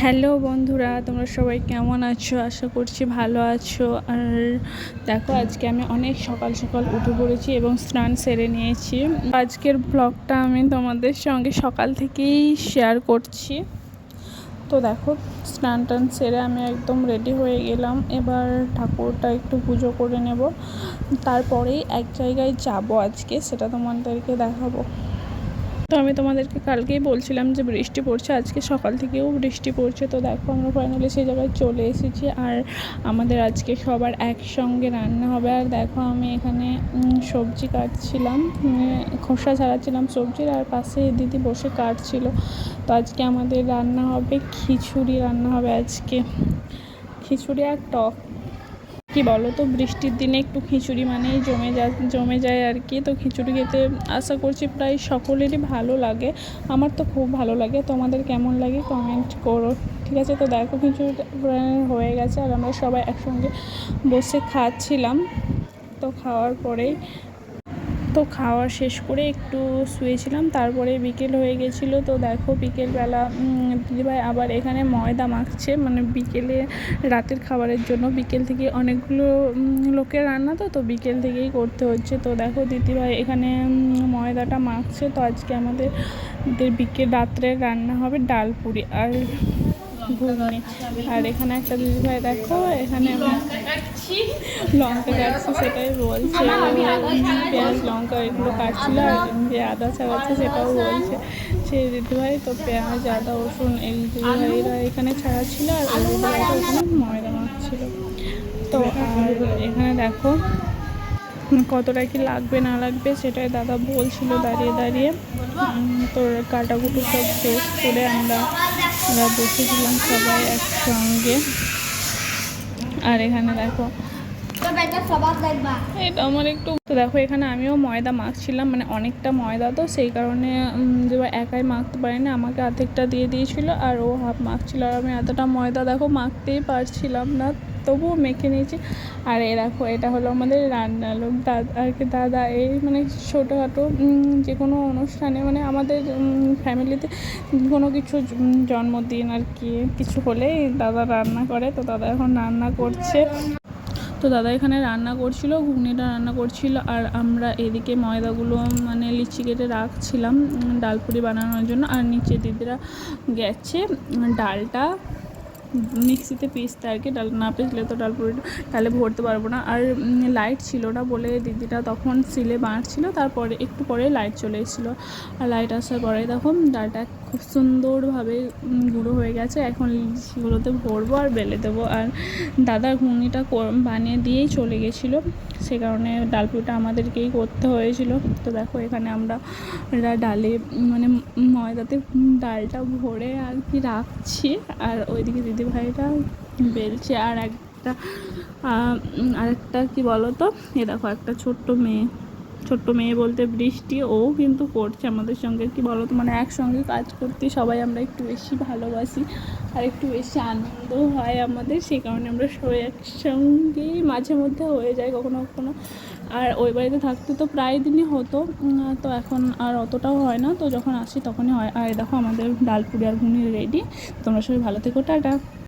Hello বন্ধুরা, তোমরা সবাই কেমন আছো? আশা করছি ভালো আছো। আর দেখো, আজকে আমি অনেক সকাল সকাল উঠে পড়েছি এবং স্নান সেরে নিয়েছি। আজকের ব্লগটা আমি তোমাদের সঙ্গে সকাল থেকেই শেয়ার করছি। তো দেখো, স্নান টান সেরে আমি একদম রেডি হয়ে গেলাম। এবার ঠাকুরটা একটু পুজো করে নেব, তারপরেই এক জায়গায় যাব আজকে, সেটা তোমাদেরকে দেখাবো। তো আমি তোমাদেরকে কালকেই বলছিলাম যে বৃষ্টি পড়ছে, আজকে সকাল থেকেও বৃষ্টি পড়ছে। তো দেখো, আমরা ফাইনালি সেই জায়গায় চলে এসেছি। আর আমাদের আজকে সবার একসঙ্গে রান্না হবে। আর দেখো, আমি এখানে সবজি কাটছিলাম, খোসা ছাড়াচ্ছিলাম সবজির, আর পাশে দিদি বসে কাটছিল। তো আজকে আমাদের রান্না হবে খিচুড়ি, রান্না হবে আজকে খিচুড়ি আর টক। কি বলো তো, বৃষ্টির দিনে একটু খিচুড়ি মানেই জমে যায় আর কি। তো খিচুড়ি খেতে আশা করছি প্রায় সকলেরই ভালো লাগে। আমার তো খুব ভালো লাগে। তোমাদের কেমন লাগে কমেন্ট করো, ঠিক আছে? তো দেখো, খিচুড়ি হয়ে গেছে আর আমরা সবাই একসঙ্গে বসে খাচ্ছিলাম। তো খাওয়া শেষ করে একটু শুয়েছিলাম, তারপরে বিকেল হয়ে গেছিলো। তো দেখো, বিকেলবেলা দিদিভাই আবার এখানে ময়দা মাখছে, মানে বিকেলে রাতের খাবারের জন্য। বিকেল থেকে অনেকগুলো লোকের রান্না, তো বিকেল থেকেই করতে হচ্ছে। তো দেখো, দিদিভাই এখানে ময়দাটা মাখছে। তো আজকে আমাদের রাত্রের রান্না হবে ডাল পুরি আর ঘুগনি। আর এখানে একটা দিদিভাই দেখো, এখানে লঙ্কা কাটছে, সেটাই বলছে। পেঁয়াজ লঙ্কা এগুলো কাটছিল, আর যে আদা ছাড়াচ্ছে সেটাও বলছে সেই দিদিভাই। তো পেঁয়াজ আদা রসুন এই দিদিভাইরা এখানে ছাড়াচ্ছিল, আর ওই দিদিভাইরা এখানে ময়দা মাখছিল। তো আর এখানে দেখো, কতটা কি লাগবে না লাগবে সেটাই দাদা বলছিল দাঁড়িয়ে দাঁড়িয়ে। তো কাটাকুটো সব শেষ করে আমরা বসেছিলাম সবাই একসঙ্গে। আর এখানে দেখো, এটা আমার একটু, তো দেখো এখানে আমিও ময়দা মাখছিলাম, মানে অনেকটা ময়দা, তো সেই কারণে যে একাই মাখতে পারি না, আমাকে অর্ধেকটা দিয়ে দিয়েছিল আর ও হাফ মাখছিল। আর আমি এতটা ময়দা দেখো মাখতেই পারছিলাম না, তবুও মেখে নিয়েছি। আর দেখো, এটা হলো আমাদের রান্নার লোক দাদা আর কি। দাদা এই মানে ছোটোখাটো যে কোনো অনুষ্ঠানে, মানে আমাদের ফ্যামিলিতে কোনো কিছু জন্মদিন আর কি কিছু হলেই দাদা রান্না করে। তো দাদা এখন রান্না করছে। তো দাদা এখানে রান্না করছিল, ঘুগনিটা রান্না করছিল, আর আমরা এদিকে ময়দাগুলো মানে লিচি কেটে রাখছিলাম ডালপুরি বানানোর জন্য। আর নিচে দিদিরা গেছে ডালটা মিক্সিতে পিসতে আর কি। ডাল না পিসলে তো ডালপুরিটা তাহলে ভরতে পারবো না। আর লাইট ছিল না বলে দিদিটা তখন সিলে বাঁটছিল, তারপরে একটু পরে লাইট চলে এসেছিলো। আর লাইট আসার পরে তখন ডালটা খুব সুন্দরভাবে গুঁড়ো হয়ে গেছে। এখন লিচিগুলোতে ভরবো আর বেলে দেবো। আর দাদা ঘুগনিটা বানিয়ে দিয়েই চলে গেছিলো, সে কারণে ডালপুরিটা আমাদেরকেই করতে হয়েছিল। তো দেখো, এখানে আমরা ডালে মানে ময়দাতে ডালটা ভরে আর কি রাখছি, আর ওইদিকে দিদিভাইটা বেলছে। আর আরেকটা কি বলো তো, এ দেখো একটা ছোট্ট মেয়ে বলতে বৃষ্টি, ও কিন্তু করছে আমাদের সঙ্গে। কি বলো তো, মানে একসঙ্গে কাজ করতে সবাই আমরা একটু বেশি ভালোবাসি আর একটু বেশি আনন্দও হয় আমাদের, সেই কারণে আমরা সবাই একসঙ্গেই মাঝে মধ্যে হয়ে যায় কখনো কখনো। আর ওই বাড়িতে থাকতে তো প্রায় দিনই হতো, তো এখন আর অতটাও হয় না। তো যখন আসি তখনই হয়। আর দেখো, আমাদের ডালপুরি আর ঘুগনি রেডি। তোমরা সবাই ভালো থেকো, টাটা।